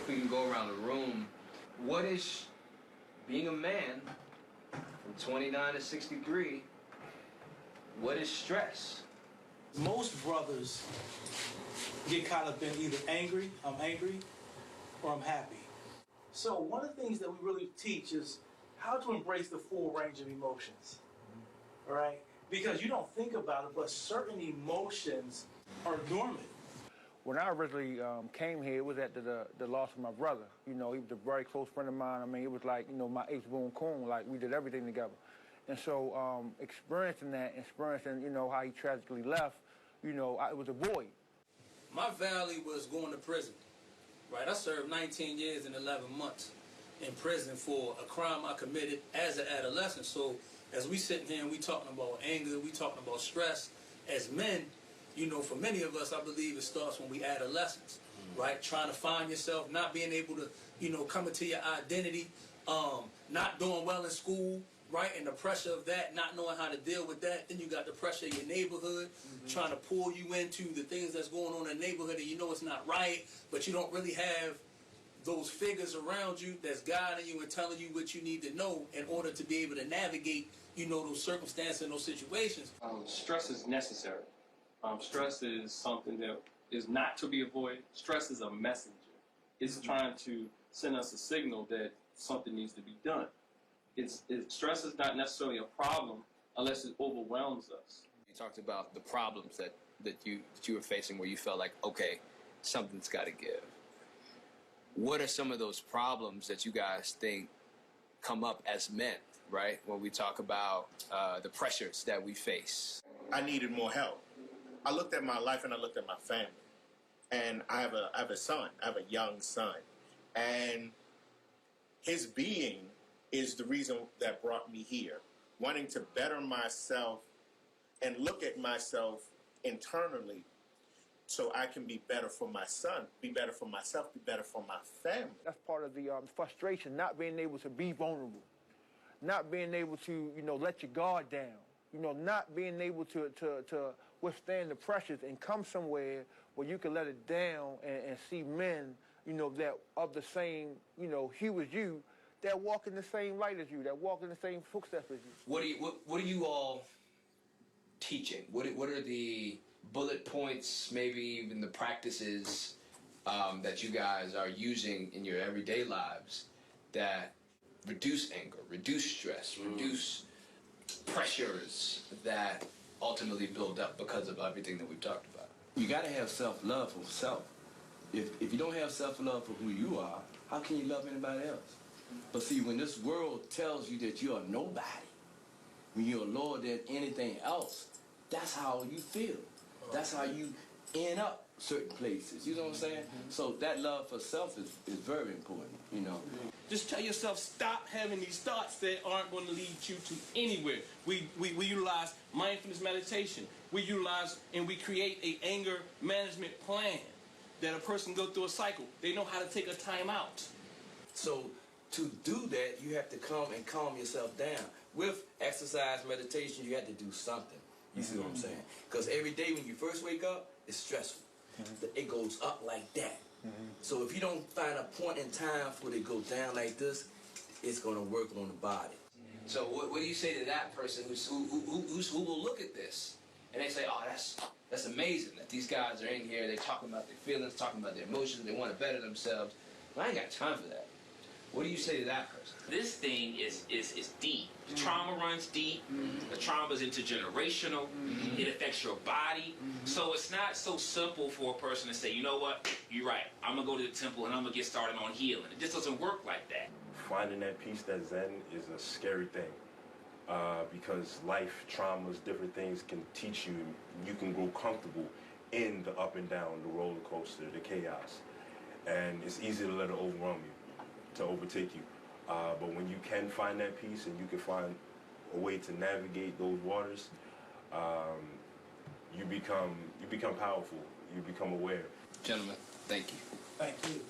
if we can go around the room, what is being a man from 29 to 63, what is stress? Most brothers get caught up in either I'm angry, or I'm happy. So one of the things that we really teach is how to embrace the full range of emotions, all right? Because you don't think about it, but certain emotions are dormant. When I originally came here, it was at the loss of my brother. You know, he was a very close friend of mine. I mean, it was like, you know, my eighth-born coon. Like, we did everything together. And so experiencing, you know, how he tragically left, you know, it was a void. My valley was going to prison, right? I served 19 years and 11 months in prison for a crime I committed as an adolescent. So as we sitting here and we talking about anger, we talking about stress, as men, you know, for many of us, I believe it starts when we adolescents, right? Trying to find yourself, not being able to, you know, come into your identity, not doing well in school, right? And the pressure of that, not knowing how to deal with that. Then you got the pressure of your neighborhood, trying to pull you into the things that's going on in the neighborhood, and you know it's not right, but you don't really have those figures around you that's guiding you and telling you what you need to know in order to be able to navigate, you know, those circumstances and those situations. Stress is necessary. Stress is something that is not to be avoided. Stress is a messenger. It's trying to send us a signal that something needs to be done. Stress is not necessarily a problem unless it overwhelms us. You talked about the problems that you were facing where you felt like, okay, something's got to give. What are some of those problems that you guys think come up as men, right? When we talk about the pressures that we face. I needed more help. I looked at my life and I looked at my family. And I have a son. I have a young son. And his being is the reason that brought me here. Wanting to better myself and look at myself internally so I can be better for my son, be better for myself, be better for my family. That's part of the frustration, not being able to be vulnerable, not being able to, you know, let your guard down, you know, not being able to withstand the pressures and come somewhere where you can let it down and see men, you know, that of the same, you know, hue as you, that walk in the same light as you, that walk in the same footsteps as you. What are you all teaching? What are the bullet points, maybe even the practices that you guys are using in your everyday lives that reduce anger, reduce stress, reduce pressures that ultimately build up because of everything that we've talked about? You got to have self-love for self. If you don't have self-love for who you are, how can you love anybody else? But see, when this world tells you that you are nobody, when you're lower than anything else, that's how you feel. That's how you end up certain places. You know what I'm saying? So that love for self is very important, you know. Just tell yourself, stop having these thoughts that aren't going to lead you to anywhere. We utilize mindfulness meditation. We utilize and we create an anger management plan that a person go through a cycle. They know how to take a time out. So to do that, you have to come and calm yourself down. With exercise, meditation, you have to do something. You see what I'm saying? Because every day when you first wake up, it's stressful. It goes up like that. So if you don't find a point in time for it to go down like this, it's going to work on the body. So what do you say to that person who will look at this and they say, oh, that's amazing that these guys are in here, they're talking about their feelings, talking about their emotions, they want to better themselves. But I ain't got time for that. What do you say to that person? This thing is deep. The trauma runs deep. The trauma is intergenerational. It affects your body. So it's not so simple for a person to say, you know what, you're right, I'm going to go to the temple and I'm going to get started on healing. It just doesn't work like that. Finding that peace, that Zen, is a scary thing. Because life, traumas, different things can teach you. You can grow comfortable in the up and down, the roller coaster, the chaos. And it's easy to let it overwhelm you, to overtake you. But when you can find that peace and you can find a way to navigate those waters, you become powerful. You become aware. Gentlemen, thank you. Thank you.